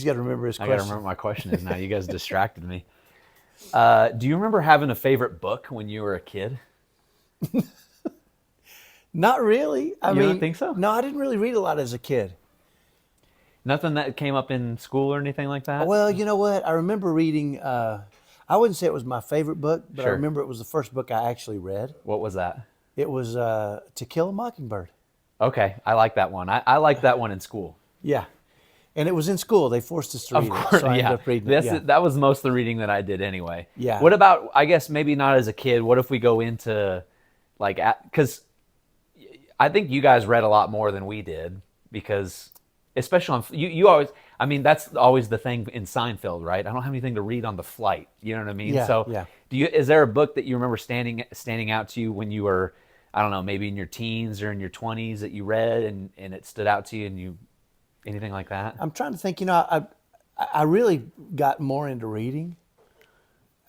He's got to remember his I question. got to remember what my question is now. You guys distracted me. Do you remember having a favorite book when you were a kid? Not really. I You mean, don't think so? no, I didn't really read a lot as a kid. Nothing that came up in school or anything like that? Well, you know what? I remember reading. I wouldn't say it was my favorite book, but I Sure. remember it was the first book I actually read. What was that? It was To Kill a Mockingbird. Okay, I like that one. I like that one in school. Yeah, and it was in school. They forced us to Of read course, it, so I ended yeah. up reading it. Yeah, That was most of the reading that I did anyway. Yeah. What about, I guess maybe not as a kid, what if we go into, like, because I think you guys read a lot more than we did, because, especially on, you always, I mean, that's always the thing in Seinfeld, right? I don't have anything to read on the flight. You know what I mean? Yeah, So, yeah. is there a book that you remember standing out to you when you were, I don't know, maybe in your teens or in your 20s that you read and it stood out to you and you, anything like that? I'm trying to think. You know, I really got more into reading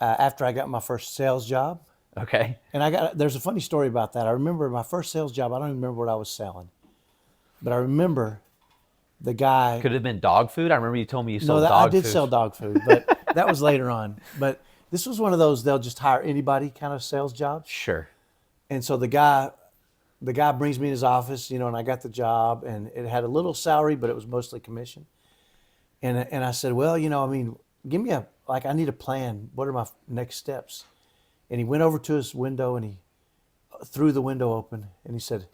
after I got my first sales job. Okay. And there's a funny story about that. I remember my first sales job. I don't even remember what I was selling, but I remember the guy. Could it have been dog food? I remember you told me you No, sold that dog I did food. sell dog food, but that was later on. But this was one of those they'll just hire anybody kind of sales jobs. Sure. And so the guy brings me in his office, you know, and I got the job, and it had a little salary, but it was mostly commission. And I said, well, you know, I mean, give me I need a plan. What are my next steps? And he went over to his window and he threw the window open and he said,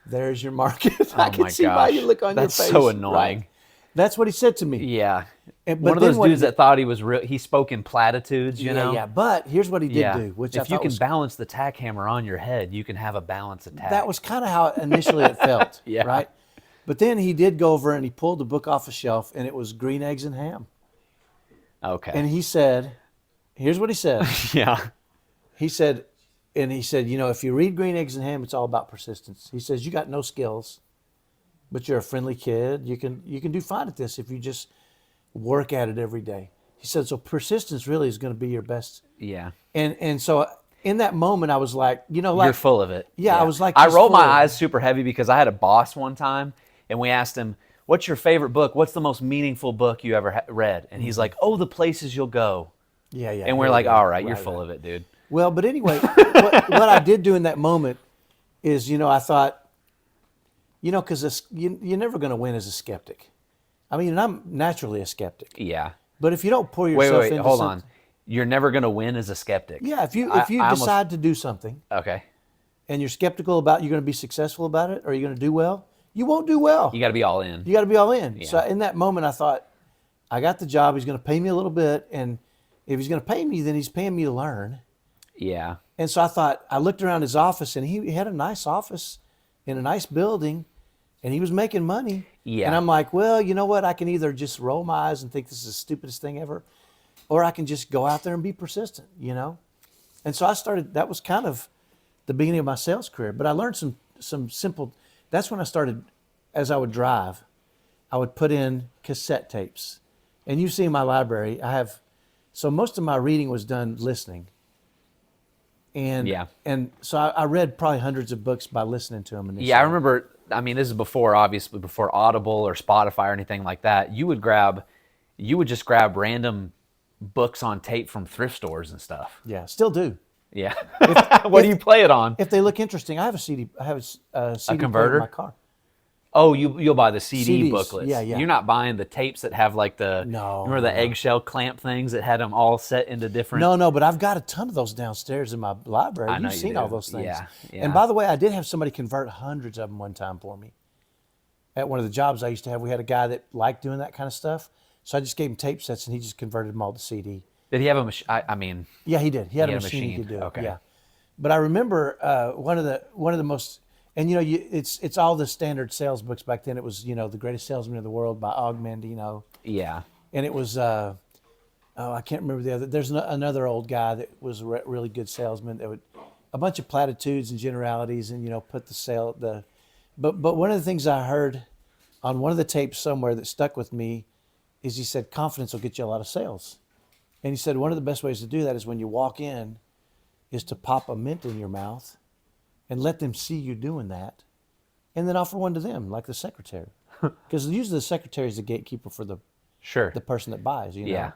"There's your market." I Oh can my see gosh. by your look on That's your face. so annoying. Right? That's what he said to me. Yeah. And- One but of then those what he dudes that thought he was real. He spoke in platitudes, you know? Yeah. But here's what he did Yeah. do, which I if you thought can was balance the tack hammer on your head, you can have a balanced attack. that was kind of how initially it felt. Yeah. Right. But then he did go over and he pulled the book off a shelf, and it was Green Eggs and Ham. Okay. And he said, here's what he said. yeah. He said, you know, if you read Green Eggs and Ham, it's all about persistence. He says, you got no skills, but you're a friendly kid. You can do fine at this if you just work at it every day. He said, so persistence really is going to be your best. Yeah. And so in that moment, I was like, you know, like You're full of it. Yeah, I was like, I just rolled my full of it. eyes super heavy because I had a boss one time, and we asked him, "What's your favorite book? What's the most meaningful book you ever read?" And he's like, "Oh, The Places You'll Go." Yeah. And we're here like, we go. "All right, you're Right, full right. of it, dude." Well, but anyway, what I did do in that moment is, you know, I thought, you know, because you're never going to win as a skeptic. I mean, and I'm naturally a skeptic. Yeah. But if you don't pour Wait, yourself wait, into hold something, on. You're never going to win as a skeptic. yeah, if you I almost- decide to do something Okay. and you're skeptical about you're going to be successful about it or you're going to do well, you won't do well. You got to be all in. You got to be all in. Yeah. So in that moment, I thought, I got the job. He's going to pay me a little bit, and if he's going to pay me, then he's paying me to learn. Yeah. And so I thought, I looked around his office, and he had a nice office in a nice building, and he was making money. Yeah. And I'm like, well, you know what? I can either just roll my eyes and think this is the stupidest thing ever, or I can just go out there and be persistent, you know? And so that was kind of the beginning of my sales career. But I learned some simple, that's when I started, as I would drive, I would put in cassette tapes. And you see in my library, so most of my reading was done listening. And Yeah. and so I read probably hundreds of books by listening to them initially. Yeah, I remember, I mean, this is obviously before Audible or Spotify or anything like that. You would just grab random books on tape from thrift stores and stuff. Yeah, still do. Yeah. What do you play it on? If they look interesting, I have a CD. I have a CD player converter? in my car. Oh, you'll buy the CD CDs. booklets. Yeah, yeah. You're not buying the tapes that have like No, remember the eggshell clamp things that had them all set into different. No, but I've got a ton of those downstairs in my library. I know You've you seen do. all those things. Yeah, yeah. And by the way, I did have somebody convert hundreds of them one time for me. At one of the jobs I used to have, we had a guy that liked doing that kind of stuff. So I just gave him tape sets, and he just converted them all to CD. Did he have a machine? I mean, Yeah, he did. He had He a had a machine he machine. could do it. Okay. Yeah. But I remember one of the most, and you know, it's all the standard sales books back then. It was, you know, The Greatest Salesman in the World by Og Mandino, yeah. and it was I can't remember the other. There's another old guy that was a really good salesman that would a bunch of platitudes and generalities, and you know, put but one of the things I heard on one of the tapes somewhere that stuck with me is he said confidence will get you a lot of sales, and he said one of the best ways to do that is when you walk in, is to pop a mint in your mouth and let them see you doing that, and then offer one to them, like the secretary. Because usually the secretary is the gatekeeper for the Sure. the person that buys, you know. Yeah.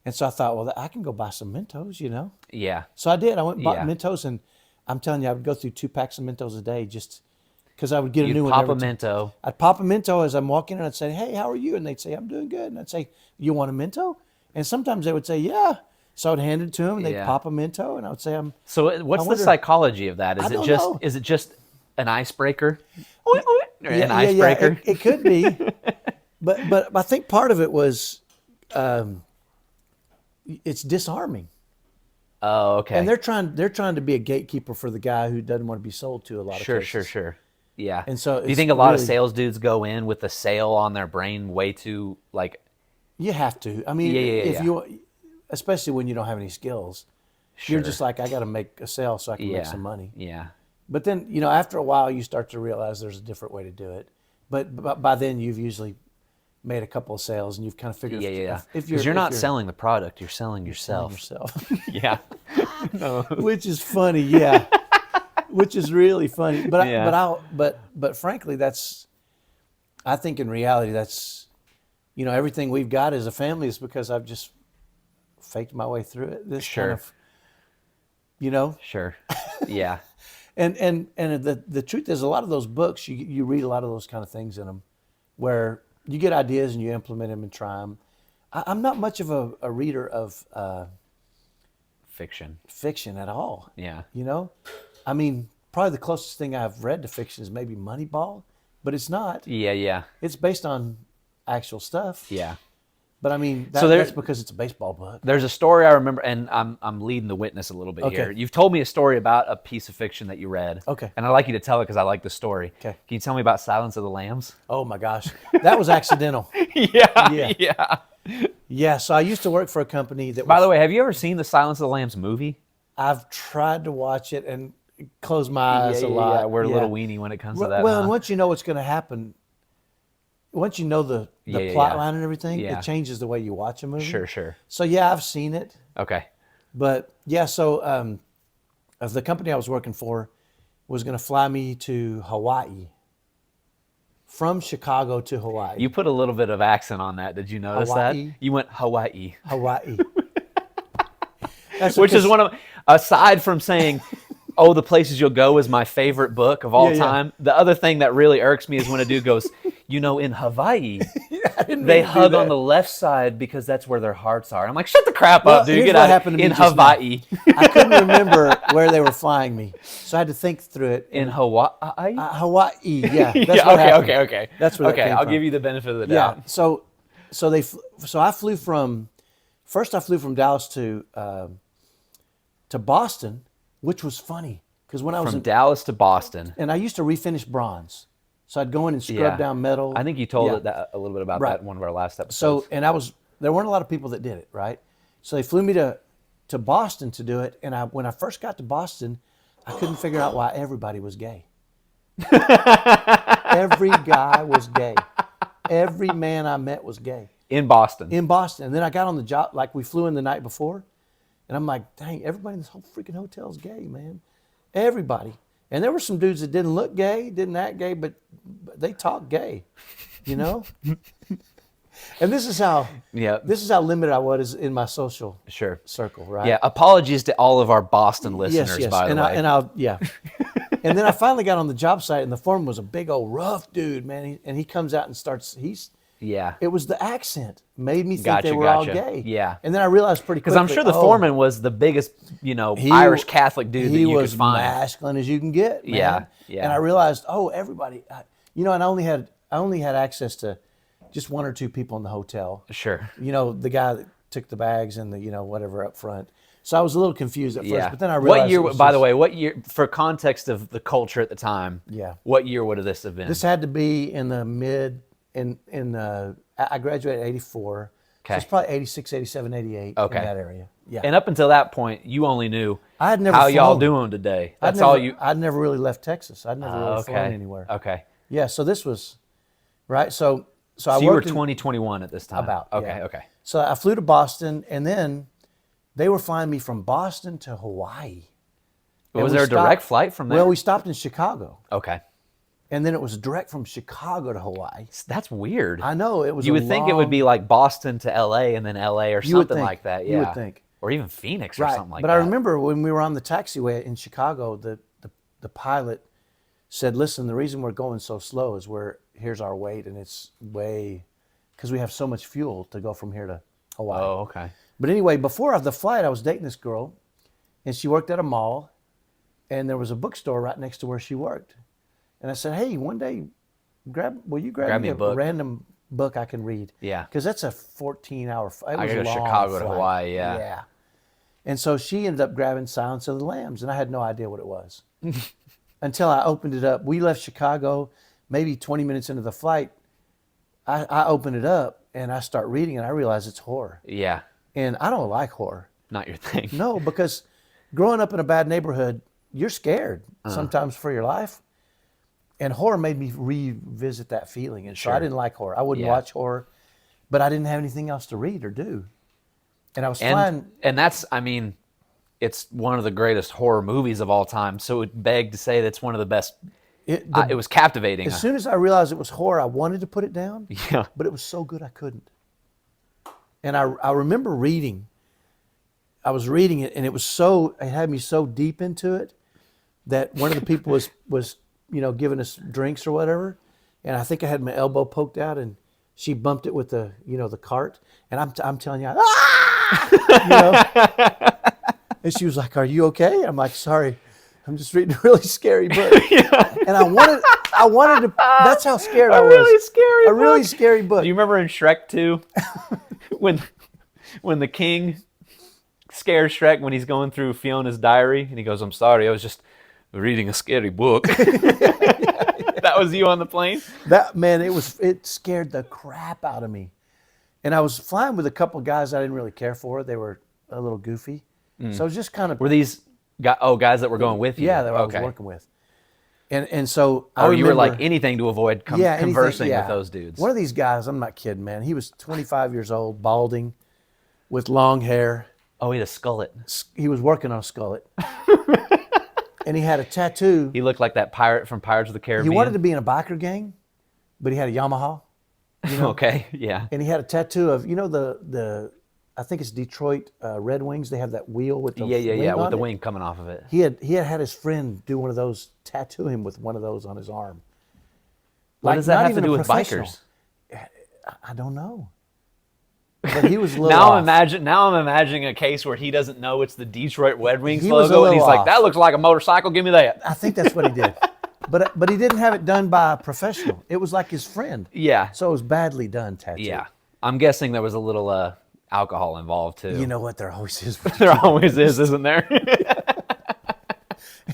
And so I thought, well, I can go buy some Mentos, you know. Yeah. So I did. I went and bought Yeah. Mentos, and I'm telling you, I would go through 2 packs of Mentos a day just because I would get a You'd new one pop every a time. Mento. I'd pop a Mento as I'm walking, and I'd say, "Hey, how are you?" And they'd say, "I'm doing good." And I'd say, "You want a Mento?" And sometimes they would say, "Yeah." So I'd hand it to them, and they'd Yeah. pop a Mento, and I would say, So what's I the wonder- psychology of that? I Is it don't just know. is it just an icebreaker? Or an icebreaker? It could be, but I think part of it was it's disarming, Oh, okay. and they're trying to be a gatekeeper for the guy who doesn't want to be sold to a lot of Sure, cases. sure. Yeah. And so do you it's think a lot of really- sales dudes go in with the sale on their brain way too like? You have to. I mean, Yeah, if yeah. you, especially when you don't have any skills, Sure. you're just like, I got to make a sale so I can make some money. Yeah. But then, after a while, you start to realize there's a different way to do it. But by then, you've usually made a couple of sales, and you've kind of figured, Yeah. if Because you're not selling the product, you're selling selling yourself. yourself, Yeah. which is funny, yeah, which is really funny. But Yeah. but frankly, I think in reality, that's everything we've got as a family is because I've just faked my way through it. This Sure. kind of, Sure. Yeah. and the truth is, a lot of those books, you read a lot of those kind of things in them, where you get ideas and you implement them and try them. I'm not much of a reader of Fiction. fiction at all. Yeah. I mean, probably the closest thing I've read to fiction is maybe Moneyball, but it's not. Yeah. It's based on actual stuff. Yeah. But I mean, So there- that's because it's a baseball book. There's a story I remember, and I'm leading the witness a little bit Okay. here. You've told me a story about a piece of fiction that you read. Okay. And I'd like you to tell it because I like the story. Okay. Can you tell me about Silence of the Lambs? Oh my gosh, that was accidental. Yeah. Yeah, so I used to work for a company that. By the way, have you ever seen the Silence of the Lambs movie? I've tried to watch it and close my eyes a lot. Yeah, we're a little weenie when it comes to that. Well, huh? and once you know what's going to happen, once you know the Yeah, plot yeah. line and everything, Yeah. it changes the way you watch a movie. Sure. So yeah, I've seen it, Okay. but yeah, so the company I was working for was going to fly me to Hawaii, from Chicago to Hawaii. You put a little bit of accent on that. Did you notice Hawaii? that? You went Hawaii. Hawaii. That's Which is because- one of, aside from saying, oh, The Places You'll Go is my favorite book of all Yeah. time, the other thing that really irks me is when a dude goes, in Hawaii, I didn't mean they to do hug on that. the left side because that's where their hearts are. I'm like, shut the crap Well, up, dude. here's Get what out happened to me in just now. Hawaii. I couldn't remember where they were flying me, so I had to think through it. In Hawaii? Hawaii, yeah. That's Yeah, what happened. okay. That's where that Okay, came I'll from. give you the benefit of the Yeah. doubt. So I flew from Dallas to Boston, which was funny because when I was From Dallas to Boston. and I used to refinish bronze, so I'd go in and scrub Yeah. down metal. I think you told Yeah. it that a little bit about Right. that in one of our last episodes. So and there weren't a lot of people that did it, right? So they flew me to Boston to do it, and when I first got to Boston, I couldn't figure out why everybody was gay. Every guy was gay. Every man I met was gay in Boston. in Boston. And then I got on the job, like we flew in the night before, and I'm like, dang, everybody in this whole freaking hotel is gay, man. Everybody. And there were some dudes that didn't look gay, didn't act gay, but they talk gay, And this is how limited I was in my social Sure. circle, right? Yeah, apologies to all of our Boston listeners, by the way. And then I finally got on the job site, and the foreman was a big old rough dude, man. And he comes out and starts. Yeah. It was the accent made me think they were all gay. Yeah. And then I realized pretty quickly Because I'm sure the foreman was the biggest, Irish Catholic dude that you could find. He was masculine as you can get, man. Yeah. And I realized, everybody, and I only had access to just one or two people in the hotel. Sure. The guy that took the bags and the whatever up front. So I was a little confused at first, Yeah. but then I realized. What year? By the way, what year? For context of the culture at the time. Yeah. What year would have this have been? This had to be in the mid. I graduated in '84. Okay. So it's probably '86, '87, '88 Okay. in that area. Yeah. And up until that point, you only knew I had never how y'all flown. doing today. I'd That's never, all you. I'd never really left Texas. I'd never really flown Okay. anywhere. Okay. Yeah. So this was, right. So I So you were worked in- 2021 at this time. About, Okay. yeah. Okay. So I flew to Boston, and then they were flying me from Boston to Hawaii. Was And there we a direct stopped- flight from there? Well, we stopped in Chicago. Okay. and then it was direct from Chicago to Hawaii. That's weird. I know it was. You would think it would be like Boston to LA and then LA or You would something think. like that. Yeah. You would think. Or even Phoenix or Right. something like But that. I remember when we were on the taxiway in Chicago, the pilot said, "Listen, the reason we're going so slow is here's our weight, and it's way because we have so much fuel to go from here to Hawaii." Oh, okay. But anyway, before the flight, I was dating this girl, and she worked at a mall, and there was a bookstore right next to where she worked. And I said, "Hey, one day, will you grab me me a book. random book I can read?" Yeah. Because that's a 14-hour flight. I gotta go Chicago to Hawaii, yeah. Yeah. And so she ended up grabbing Silence of the Lambs, and I had no idea what it was until I opened it up. We left Chicago, maybe 20 minutes into the flight. I open it up, and I start reading, and I realize it's horror. Yeah. And I don't like horror. Not your thing. No, because growing up in a bad neighborhood, you're scared sometimes for your life. And horror made me revisit that feeling. And so I didn't like horror. I wouldn't watch horror, but I didn't have anything else to read or do. And I was flying. And that's, I mean, it's one of the greatest horror movies of all time. So it begged to say that's one of the best. It was captivating. As soon as I realized it was horror, I wanted to put it down. Yeah. But it was so good I couldn't. And I remember reading. I was reading it, and it had me so deep into it that one of the people was giving us drinks or whatever, and I think I had my elbow poked out, and she bumped it with the cart, and I'm telling you, and she was like, "Are you okay?" I'm like, "Sorry, I'm just reading a really scary book." And I wanted to. That's how scared I was. A really scary book. Do you remember in Shrek 2 when the king scares Shrek when he's going through Fiona's diary and he goes, "I'm sorry, I was just reading a scary book." That was you on the plane? That man, it scared the crap out of me. And I was flying with a couple of guys I didn't really care for. They were a little goofy. So I was just kind of Were these guys that were going with you? Yeah, that I was working with. And so I you were remember, like anything to avoid conversing with those dudes. One of these guys, I'm not kidding, man. He was 25 years old, balding, with long hair. Oh, he had a skullet. He was working on a skullet. And he had a tattoo. He looked like that pirate from Pirates of the Caribbean. He wanted to be in a biker gang, but he had a Yamaha. Okay, yeah. And he had a tattoo of, the I think it's Detroit Red Wings. They have that wheel with the wing with on the it. wing coming off of it. He had his friend do one of those, tattoo him with one of those on his arm. What does that have to do with bikers? I don't know. But he was a little now off. I'm imagining a case where he doesn't know it's the Detroit Red Wings He was a logo, and he's little like, off. "That looks like a motorcycle. Give me that." I think that's what he did. But he didn't have it done by a professional. It was like his friend. Yeah. So it was badly done tattoo. Yeah. I'm guessing there was a little alcohol involved too. You know what? There always is. There always is, isn't there?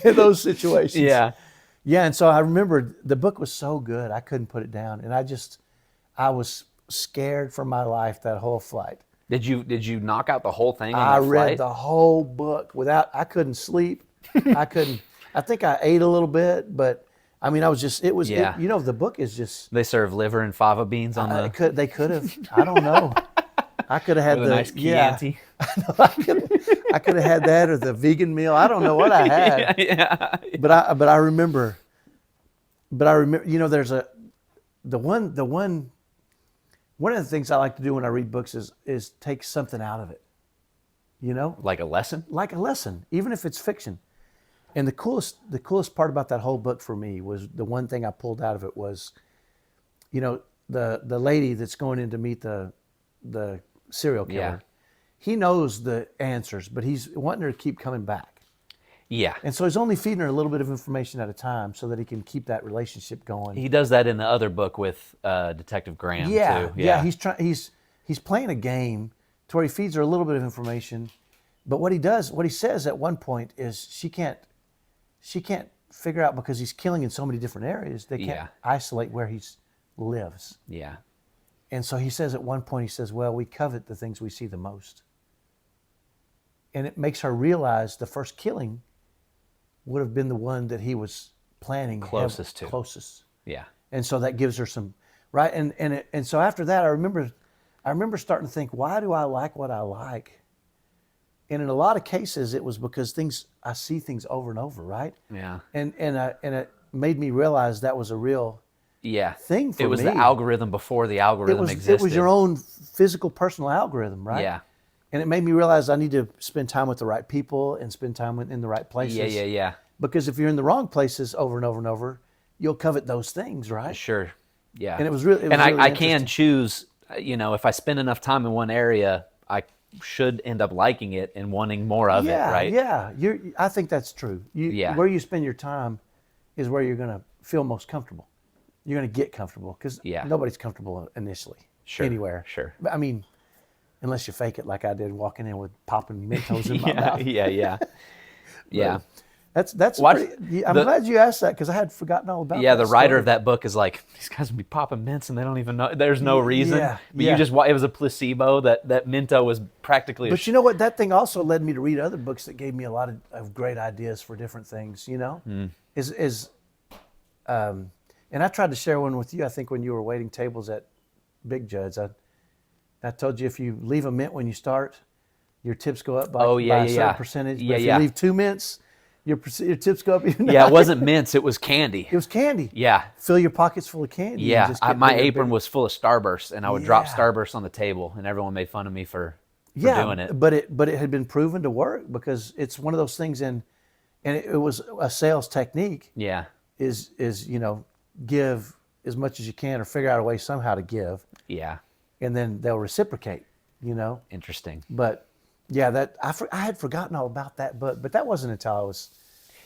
In those situations. Yeah. Yeah, and so I remember the book was so good I couldn't put it down, and I was scared for my life that whole flight. Did you knock out the whole thing? I on the read flight? the whole book I couldn't sleep. I think I ate a little bit, but I mean, the book is just. They serve liver and fava beans on the. They could have. I don't know. I could have had with the a nice Chianti. I could have had that or the vegan meal. I don't know what I had. Yeah. But I remember. There's one of the things I like to do when I read books is take something out of it. Like a lesson? Like a lesson, even if it's fiction. And the coolest part about that whole book for me was the one thing I pulled out of it was, the lady that's going in to meet the serial killer. Yeah. He knows the answers, but he's wanting her to keep coming back. Yeah. And so he's only feeding her a little bit of information at a time so that he can keep that relationship going. He does that in the other book with Detective Graham too. Yeah. He's playing a game to where he feeds her a little bit of information, but what he says at one point is she can't figure out, because he's killing in so many different areas, they can't isolate where he lives. Yeah. And so he says at one point, well, we covet the things we see the most. And it makes her realize the first killing would have been the one that he was planning closest to. Closest. Yeah. And so that gives her some, right? And so after that, I remember starting to think, why do I like what I like? And in a lot of cases, it was because I see things over and over, right? Yeah. And made me realize that was a real Yeah. thing for It was me. the algorithm before the It algorithm was existed. it was your own physical personal algorithm, right? Yeah. And it made me realize I need to spend time with the right people and spend time in the right places. Yeah. Because if you're in the wrong places over and over and over, you'll covet those things, right? Sure. Yeah. And it was really and I can interesting. choose, if I spend enough time in one area, I should end up liking it and wanting more of it, right? Yeah. I think that's true. Yeah. Where you spend your time is where you're going to feel most comfortable. You're going to get comfortable because Yeah. nobody's comfortable initially Sure. anywhere. Sure. But, I mean, unless you fake it like I did, walking in with popping Mentos in my mouth. Yeah. That's Watch pretty, I'm the- glad you asked that because I had forgotten all about Yeah, that the writer story. of that book is like, these guys will be popping mints and they don't even know. There's no reason. Yeah, But yeah. it was a placebo that Minto was practically a But you know what? That thing also led me to read other books that gave me a lot of great ideas for different things. And I tried to share one with you. I think when you were waiting tables at Big Judd's, I told you if you leave a mint when you start, your tips go up by a certain percentage. But if you leave 2 mints, your tips go up even Yeah, it higher. wasn't mints, it was candy. It was candy. Yeah. Fill your pockets full of candy. and Yeah, just get my bigger and apron bigger. was full of Starburst, and I would drop Yeah. Starburst on the table, and everyone made fun of me for doing it. But it had been proven to work because it's one of those things and it was a sales technique Yeah, is give as much as you can or figure out a way somehow to give yeah, and then they'll reciprocate, interesting. But yeah, I had forgotten all about that book, but that wasn't until I was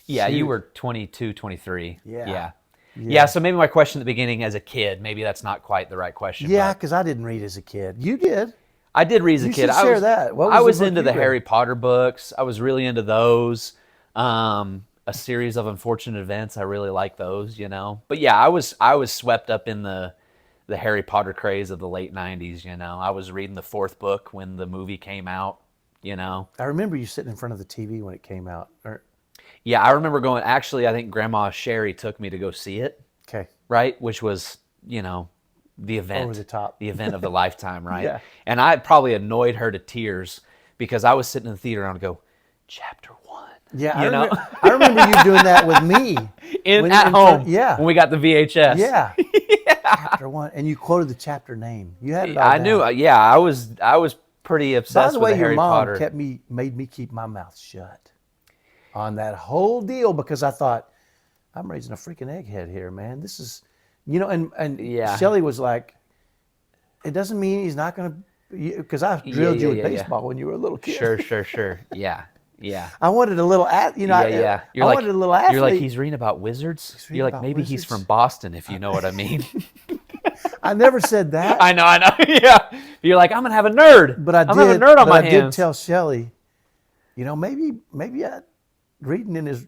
Yeah, you shoot. were 22, 23. Yeah. Yeah, so maybe my question at the beginning as a kid, maybe that's not quite the right question. Yeah, but because I didn't read as a kid. You did. I did read as a You kid. should share that. What was I the was book into you the read? Harry Potter books. I was really into those. A series of unfortunate events. I really like those, But yeah, I was swept up in the Harry Potter craze of the late 90s, I was reading the fourth book when the movie came out, I remember you sitting in front of the TV when it came out. Yeah, I remember going, actually, I think Grandma Sherry took me to go see it, Okay. right? Which was, the event. Over the top. The event of the lifetime, right? Yeah. And I probably annoyed her to tears because I was sitting in the theater and I would go, chapter 1. Yeah, You I remember you doing that with me. At home. Yeah. When we got the VHS. Yeah. Chapter 1. And you quoted the chapter name. You had it all I down. knew. Yeah, I was pretty By obsessed the with way, the your Harry mom Potter. made me keep my mouth shut on that whole deal because I thought, I'm raising a freaking egghead here, man. This is, and Yeah. Shelley was like, it doesn't mean he's not going to, because I drilled you with yeah. baseball when you were a little kid. Sure. Yeah. I wanted a little, Yeah. I wanted a little athlete. You're like, he's reading about wizards? reading You're like, about maybe he's wizards. from Boston, if you know what I mean. I never said that. I know. Yeah. You're like, I'm going to have a nerd. But I'm going to have a nerd on my I did hands. tell Shelley, maybe reading in his,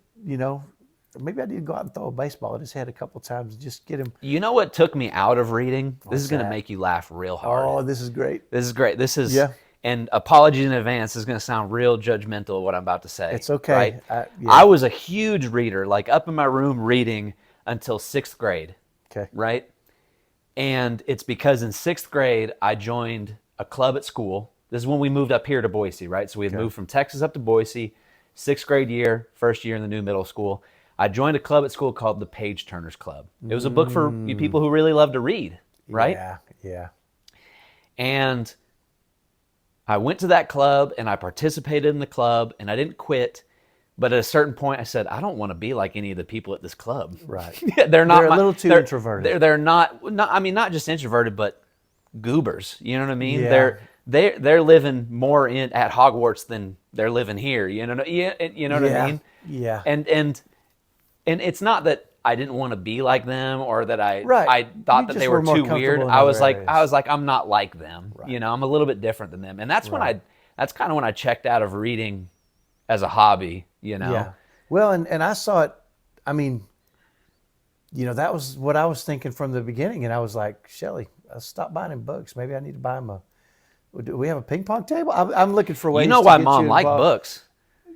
maybe I did go out and throw a baseball at his head a couple times and just get him. You know what took me out of reading? This is going to that? make you laugh real hard. Oh, this is great. This is great. This is, Yeah. and apologies in advance. This is going to sound real judgmental what I'm about to say. It's okay. Right? Yeah. I was a huge reader, like up in my room reading until 6th grade, Okay. right? And it's because in 6th grade, I joined a club at school. This is when we moved up here to Boise, right? So we had moved from Texas up to Boise, 6th grade year, first year in the new middle school. I joined a club at school called the Page Turners Club. It was a book for people who really love to read, right? Yeah. And I went to that club and I participated in the club and I didn't quit. But at a certain point, I said, I don't want to be like any of the people at this club. Right. They're They're a little too introverted. They're not. I mean, not just introverted, but goobers. You know what I mean? Yeah. They're living more at Hogwarts than they're living here. You know what I mean? Yeah. And it's not that I didn't want to be like them or that I Right. thought You that just they were were more too comfortable weird. in I was other areas. like I'm not like them. Right. I'm a little bit different than them. And that's Right. that's kind of when I checked out of reading as a hobby. Yeah. Well, and I saw it. I mean, that was what I was thinking from the beginning, and I was like, Shelley, stop buying him books. Maybe I need to buy him do we have a ping pong table? I'm looking for ways. You know to why get Mom you liked involved. books?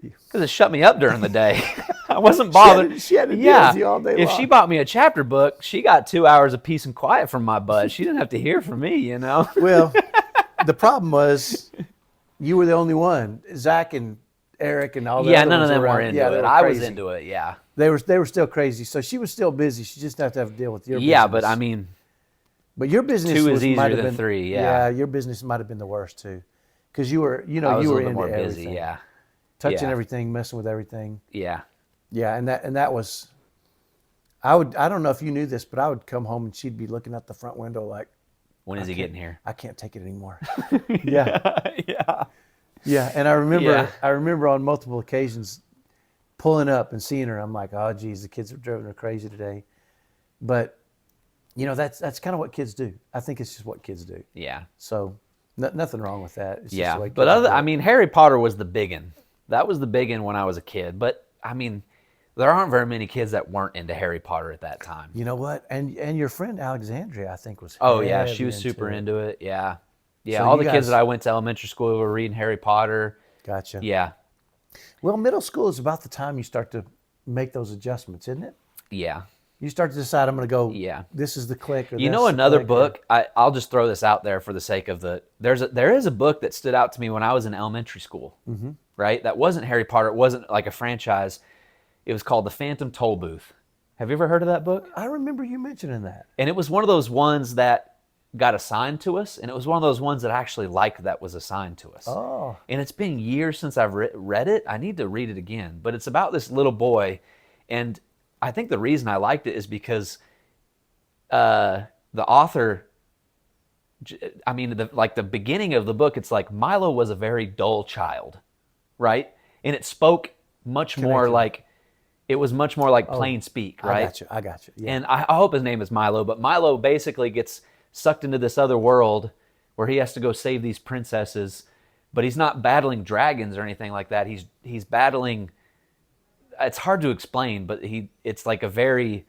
Because it shut me up during the day. I wasn't bothered. She had to deal with you all day if long. she bought me a chapter book, she got 2 hours of peace and quiet from my butt. She didn't have to hear from me, Well, the problem was you were the only one. Zach and Eric and all the Yeah, other none of ones them were around. into Yeah, they it. were I was crazy. into it, yeah. They were still crazy. So she was still busy. She just had to have to deal with your Yeah, business. but I mean, But your business two is was, easier might have than been, three. Yeah, your business might have been the worst too, because you were, I was you a were little bit into more everything, busy. Yeah, touching yeah, everything, messing with everything. yeah. Yeah, and that was, I don't know if you knew this, but I would come home and she'd be looking out the front window like, When is he getting here? I can't take it anymore. Yeah, Yeah, yeah. And yeah, I remember on multiple occasions pulling up and seeing her. I'm like, oh geez, the kids are driving her crazy today. But that's kind of what kids do. I think it's just what kids do. yeah, So nothing wrong with that. It's just yeah. the way But kids are I built. mean, Harry Potter was the big one. That was the big one when I was a kid. But I mean, there aren't very many kids that weren't into Harry Potter at that time. You know what? And your friend Alexandria, I think, was Oh yeah, she heavy was super it. into it. Yeah, yeah. So All you the kids guys, that I went to elementary school were reading Harry Potter. gotcha. Yeah, Well, middle school is about the time you start to make those adjustments, isn't it? yeah, You start to decide, I'm going to go. yeah. This is the click. Or You that's know, the another click, book. I'll just throw this out there for the sake of the. There is a book that stood out to me when I was in elementary school. Mm-hmm. Right, that wasn't Harry Potter. It wasn't like a franchise. It was called The Phantom Toll Booth. Have you ever heard of that book? I remember you mentioning that. And it was one of those ones that got assigned to us, and it was one of those ones that I actually liked that was assigned to us. Oh, And it's been years since I've read it. I need to read it again. But it's about this little boy, and I think the reason I liked it is because the author, I mean, the beginning of the book, it's like Milo was a very dull child, right? And it spoke much more Connected. like, it was much more like plain speak, right? I got you. Yeah. And I hope his name is Milo, but Milo basically gets sucked into this other world where he has to go save these princesses, but he's not battling dragons or anything like that. He's battling. It's hard to explain, but it's like a very.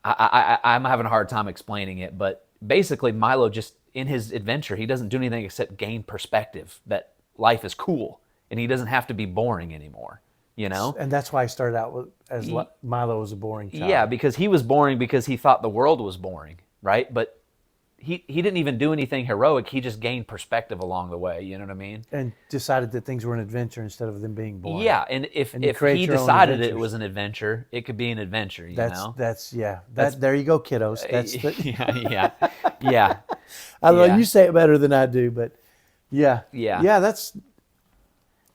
I'm having a hard time explaining it, but basically Milo just in his adventure he doesn't do anything except gain perspective that life is cool and he doesn't have to be boring anymore. You know? And that's why I started out with, as Milo was a boring child. Yeah, because he was boring because he thought the world was boring, right? But he didn't even do anything heroic. He just gained perspective along the way. You know what I mean? And decided that things were an adventure instead of them being boring. Yeah, and if And you if create he your own decided it adventures. was an adventure, it could be an adventure. You know? There you go, kiddos. That's the, yeah, yeah. I don't know, Yeah. you say it better than I do, but yeah. Yeah. Yeah, that's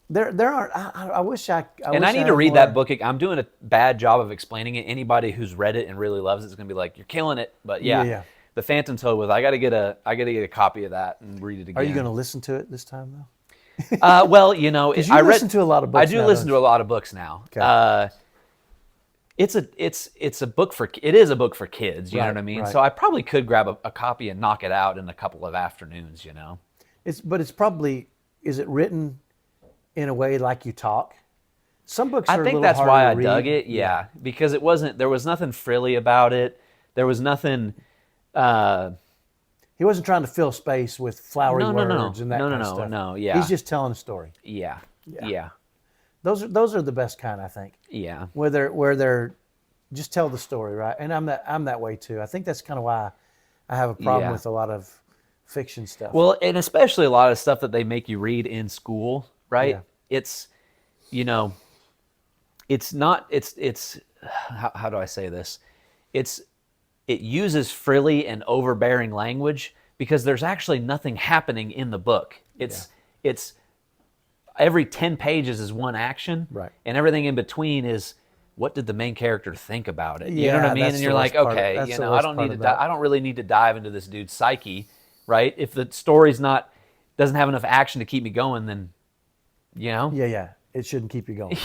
there aren't I wish I And wish I need had to read more. that book. I'm doing a bad job of explaining it. Anybody who's read it and really loves it is going to be like, "You're killing it." But yeah, Yeah. The Phantom Toad with. I got to get a copy of that and read it again. Are you going to listen to it this time though? Well, you know, 'Cause you I read, listen to a lot of books I do now, listen don't to a lot of books now. Okay. It's a book for it is a book for kids. You know Right, what I mean? right. So I probably could grab a copy and knock it out in a couple of afternoons. You know? It's probably, is it written in a way like you talk? Some books are I a think little that's harder why to I read. dug it. Yeah, because there was nothing frilly about it. There was nothing. He wasn't trying to fill space with flowery No, no, no. words and that No, no, kind of no, stuff. no, yeah. He's just telling a story. Yeah, yeah, Those are the best kind, I think. yeah. Where they're just tell the story, right? And I'm that way too. I think that's kind of why I have a problem Yeah. with a lot of fiction stuff. Well, and especially a lot of stuff that they make you read in school, right? Yeah. It's, you know, it's not. It's how do I say this? It uses frilly and overbearing language because there's actually nothing happening in the book. It's every 10 pages is one action, Right. and everything in between is what did the main character think about it? You know Yeah, what I mean? that's And the you're like, worst part of- okay, that's you the know, I worst don't part need to. about it. I don't really need to dive into this dude's psyche, right? If the story's not doesn't have enough action to keep me going, then you know, yeah. It shouldn't keep you going.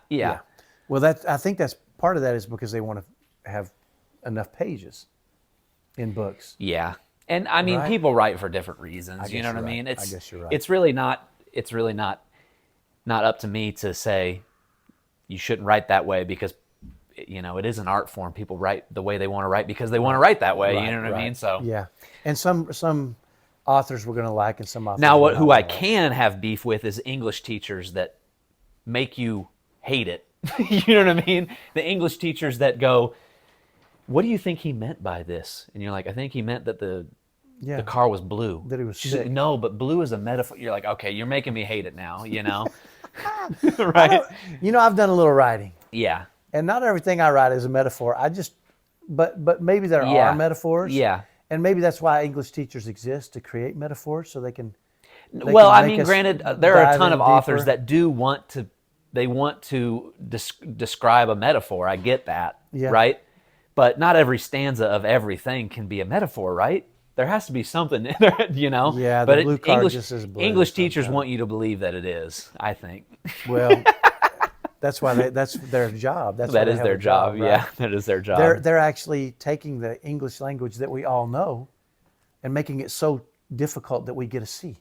yeah. Well, I think that's part of that is because they want to have enough pages in books. Yeah. And I mean, Right. people write for different reasons. You guess know what I you're mean? right. I guess you're right. It's really not. It's really not up to me to say you shouldn't write that way because you know it is an art form. People write the way they want to write because they want to write that way. You know what I mean? So yeah, and some authors we're going to like, and some authors now, we're who not I gonna like. can have beef with is English teachers that make you hate it. You know what I mean? The English teachers that go, "What do you think he meant by this?" And you're like, "I think he meant that the car was blue." That he was She's like, sick. "No, but blue is a metaphor." You're like, "Okay, you're making me hate it now." You know, right? You know, I've done a little writing. Yeah, And not everything I write is a metaphor. But maybe there Yeah. are metaphors. Yeah. And maybe that's why English teachers exist, to create metaphors so they can. Well, I make mean, us granted, there are a dive ton in of authors deeper. that do want to, they want to describe a metaphor. I get that, Yeah. right? But not every stanza of everything can be a metaphor, right? There has to be something in there, you know? Yeah, the But blue card just is blue English teachers sometimes. want you to believe that it is, I think. Well, that's why that's their job. That's why That they is have their a job, job. right? Yeah, that is their They're job. actually taking the English language that we all know and making it so difficult that we get a C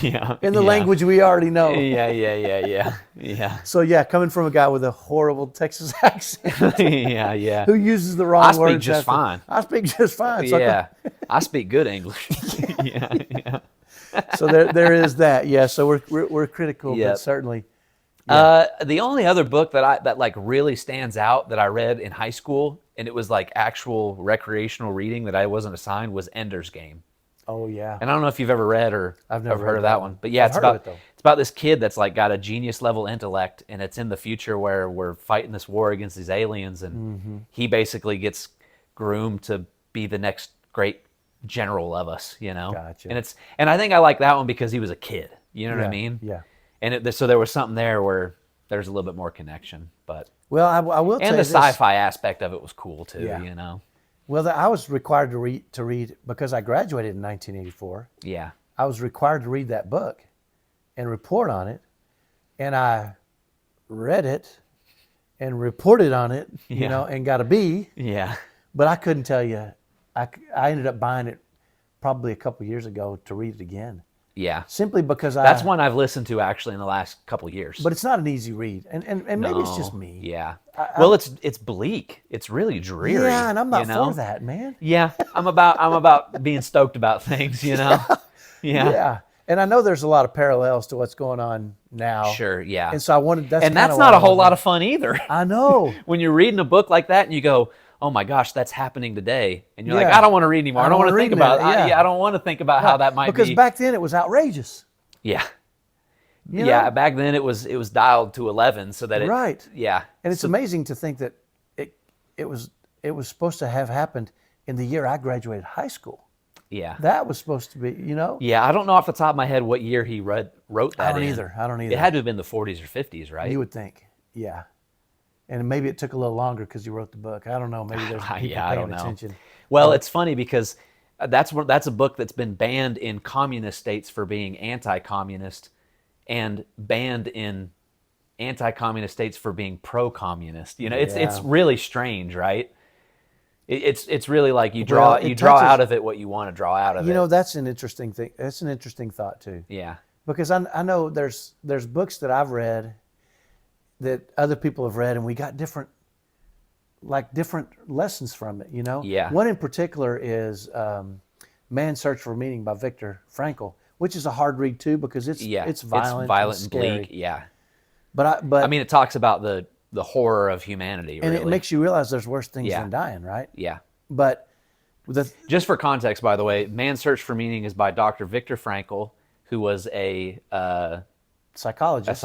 Yeah. in the yeah. language we already know. Yeah. So yeah, coming from a guy with a horrible Texas accent Yeah. who uses the I wrong speak words. just after- fine. I speak just fine. So, Yeah. I speak good English. Yeah. so there is that. Yeah. So we're critical, Yep. but certainly. Yeah. The only other book that like really stands out that I read in high school, and it was like actual recreational reading that I wasn't assigned, was Ender's Game. Oh yeah. And I don't know if you've ever read or I've never heard read of that that one. one. But yeah, I've heard of it, though. it's about this kid that's like got a genius level intellect, and it's in the future where we're fighting this war against these aliens, and Mm-hmm. he basically gets groomed to be the next great general of us, you know. Gotcha. And I think I like that one because he was a kid. You know what I Yeah, mean? yeah. And so there was something there where there's a little bit more connection, but Well, I will and say the this. sci-fi aspect of it was cool too. Yeah. You know. Well, I was required to read because I graduated in 1984. Yeah. I was required to read that book and report on it, and I read it and reported on it, Yeah. and got a B. Yeah. But I couldn't tell you. I ended up buying it probably a couple years ago to read it again, Yeah. simply because That's one I've listened to actually in the last couple years. But it's not an easy read, and maybe it's just No. me. Yeah. Well, it's bleak. It's really dreary. Yeah, and I'm not you know? for that, man. Yeah, I'm about being stoked about things. You know. Yeah. Yeah, and I know there's a lot of parallels to what's going on now. Sure. Yeah. And so I wanted. That's And that's not a whole lot of fun either. I know. When you're reading a book like that and you go, oh my gosh, that's happening today. And you're like, Yeah. I don't want to read anymore. I don't want to wanna think read about that, yeah. I don't want to think about how that might because be. back then it was outrageous. Yeah. You Yeah, know? back then it was dialed to 11 so that it. Right. Yeah. And it's amazing to think that it was supposed to have happened in the year I graduated high school. Yeah. That was supposed to be, Yeah, I don't know off the top of my head what year he wrote that I don't in. either. It had to have been the 40s or 50s, right? You would think, yeah. And maybe it took a little longer because you wrote the book. I don't know. Maybe there's people Yeah, I paying don't know. attention. Well, it's funny because that's a book that's been banned in communist states for being anti-communist, and banned in anti-communist states for being pro-communist. It's Yeah. really strange, right? It's really like you draw Well, it draw touches- out of it what you want to draw out of it. That's an interesting thing. That's an interesting thought too. Yeah. Because I know there's books that I've read that other people have read, and we got different lessons from it. Yeah. One in particular is Man's Search for Meaning by Viktor Frankl, which is a hard read too because it's violent, It's violent and scary. bleak. Yeah. But I mean, it talks about the horror of humanity. and Really. it makes you realize there's worse things Yeah. than dying, right? Yeah. But the Just for context, by the way, Man's Search for Meaning is by Dr. Viktor Frankl, who was a psychologist,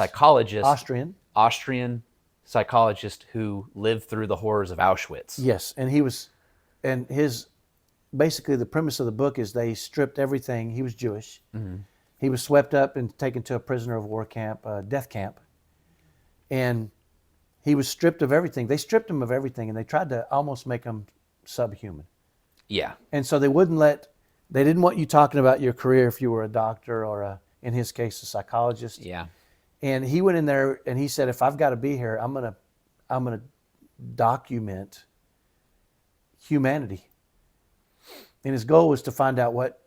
Austrian psychologist who lived through the horrors of Auschwitz. Yes, and basically the premise of the book is they stripped everything. He was Jewish. Mm-hmm. He was swept up and taken to a prisoner of war camp, death camp, and he was stripped of everything. They stripped him of everything, and they tried to almost make him subhuman. Yeah. And so they didn't want you talking about your career if you were a doctor or in his case, a psychologist. Yeah. And he went in there and he said, if I've got to be here, I'm gonna document humanity. And his goal was to find out what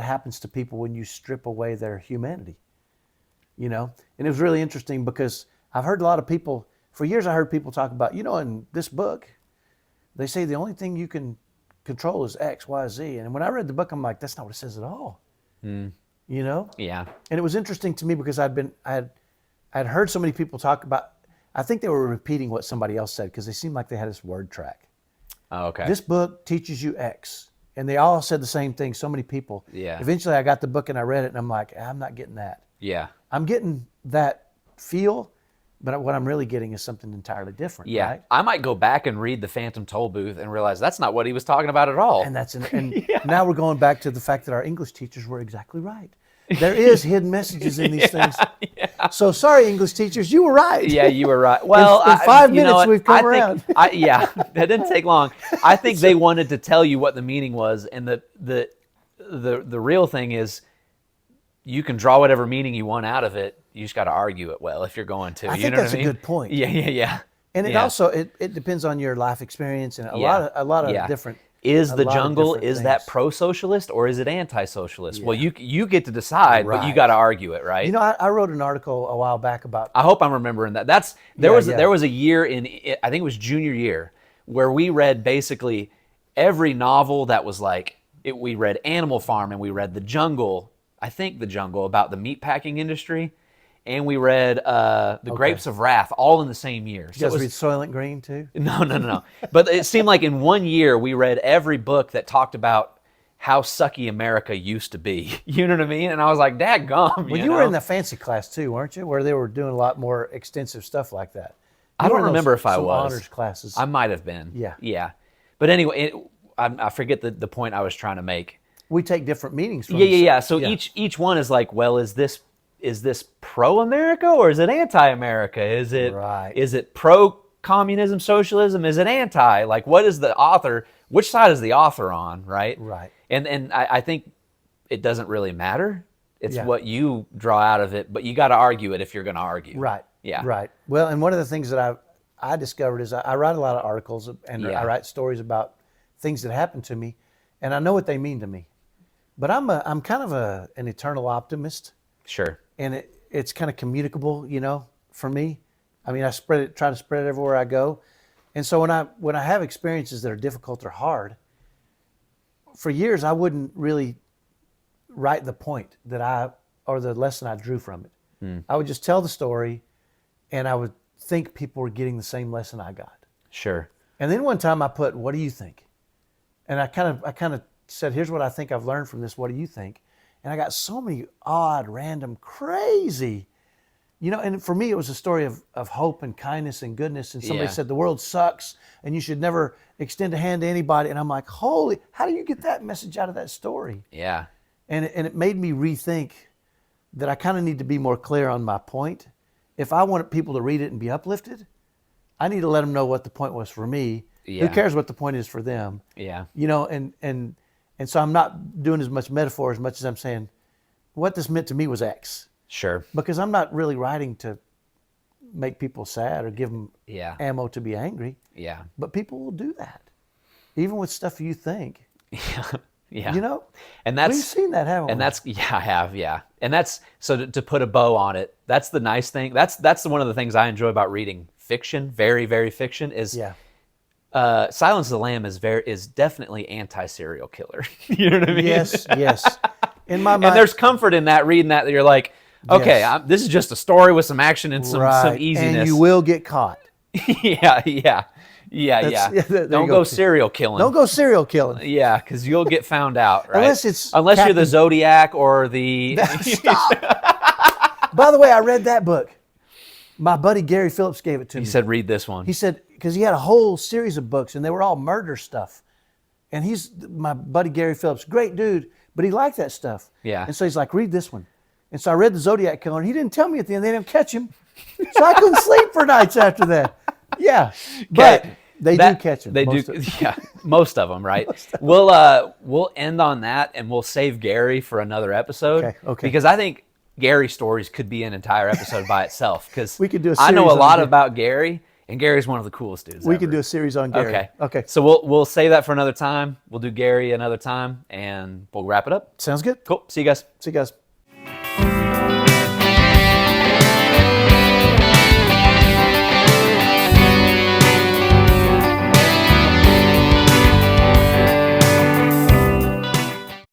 happens to people when you strip away their humanity. And it was really interesting because I've heard a lot of people, for years I heard people talk about, in this book, they say the only thing you can control is X, Y, Z. And when I read the book, I'm like, that's not what it says at all. Yeah. And it was interesting to me because I'd heard so many people talk about, I think they were repeating what somebody else said because they seemed like they had this word track. Oh, okay. This book teaches you X. And they all said the same thing, so many people. Yeah. Eventually I got the book and I read it and I'm like, I'm not getting that. Yeah. I'm getting that feel but what I'm really getting is something entirely different. Yeah, Right? I might go back and read the Phantom Toll Booth and realize that's not what he was talking about at all. And now we're going back to the fact that our English teachers were exactly right. There is hidden messages in these things. Yeah. So sorry, English teachers, you were right. Yeah, you were right. Well, in 5 minutes what? we've come I around. think, that didn't take long. I think they wanted to tell you what the meaning was, and the real thing is, you can draw whatever meaning you want out of it. You just got to argue it well if you're going to. I You think know that's what I a mean? good point. Yeah. And it also it depends on your life experience and a lot of different. Is a the lot of jungle, different is that things. pro-socialist or is it anti-socialist? Well, you get to decide, but you Right. got to argue it, right? You know, I wrote an article a while back about. I hope I'm remembering that. There was a year I think it was junior year, where we read basically every novel that was like we read Animal Farm and we read The Jungle. I think The Jungle, about the meatpacking industry, and we read The Grapes of Wrath, all in the same year. You guys read Soylent Green too? No. But it seemed like in one year we read every book that talked about how sucky America used to be. You know what I mean? And I was like, dadgum. Well, you were in the fancy class too, weren't you? Where they were doing a lot more extensive stuff like that. I don't remember if I some was. honors classes. I might have been. Yeah. But anyway, I forget the point I was trying to make. We take different meanings from Yeah. So each one is like, well, is this pro-America or is it anti-America? Is it pro-communism, socialism? Is it anti? Like, what is the author? Which side is the author on? Right. Right. And I think it doesn't really matter. It's Yeah. what you draw out of it, but you got to argue it if you're going to argue. Right. Yeah. Right. Well, and one of the things that I discovered is I write a lot of articles and I write stories about things that happen to me, and I know what they mean to me. But I'm kind of an eternal optimist. Sure. And it's kind of communicable, for me. I mean, try to spread it everywhere I go. And so when I have experiences that are difficult or hard, for years I wouldn't really write the point or the lesson I drew from it. I would just tell the story, and I would think people were getting the same lesson I got. Sure. And then one time I put, "What do you think?" And I kind of said, "Here's what I think I've learned from this. What do you think?" And I got so many odd, random, crazy, and for me, it was a story of hope and kindness and goodness. And somebody said, "The world sucks and you should never extend a hand to anybody." And I'm like, how do you get that message out of that story? Yeah. And it made me rethink that I kind of need to be more clear on my point. If I want people to read it and be uplifted, I need to let them know what the point was for me. Yeah. Who cares what the point is for them? Yeah. And so I'm not doing as much metaphor as much as I'm saying, what this meant to me was X. Sure. Because I'm not really writing to make people sad or give them Yeah. ammo to be angry. Yeah. But people will do that, even with stuff you think. Yeah. And We've seen that, haven't we? And that's, I have, yeah. And that's, so to put a bow on it, that's the nice thing. That's one of the things I enjoy about reading fiction, very, very fiction, is Silence of the Lamb is definitely anti-serial killer. You know what I mean? Yes. In my mind, and there's comfort in that, reading that you're like, okay, this is just a story with some action and some easiness. And you will get caught. Yeah. Don't go serial killing. Don't go serial killing. Yeah, because you'll get found out, right? Unless you're the Zodiac or the... Stop. By the way, I read that book. My buddy Gary Phillips gave it to me. He said, read this one. He said, because he had a whole series of books, and they were all murder stuff. And he's my buddy Gary Phillips, great dude, but he liked that stuff. Yeah. And so he's like, read this one. And so I read the Zodiac Killer, and he didn't tell me at the end they didn't catch him. So I couldn't sleep for nights after that. Yeah. But they do catch him. They most do. of them. Yeah. Most of them, right? We'll end on that, and we'll save Gary for another episode. Okay. Because I think Gary stories could be an entire episode by itself. Because we could do. I know a lot Gary. about Gary, and Gary's one of the coolest dudes. We ever. could do a series on Gary. Okay. So we'll save that for another time. We'll do Gary another time, and we'll wrap it up. Sounds good. Cool. See you guys. See you guys.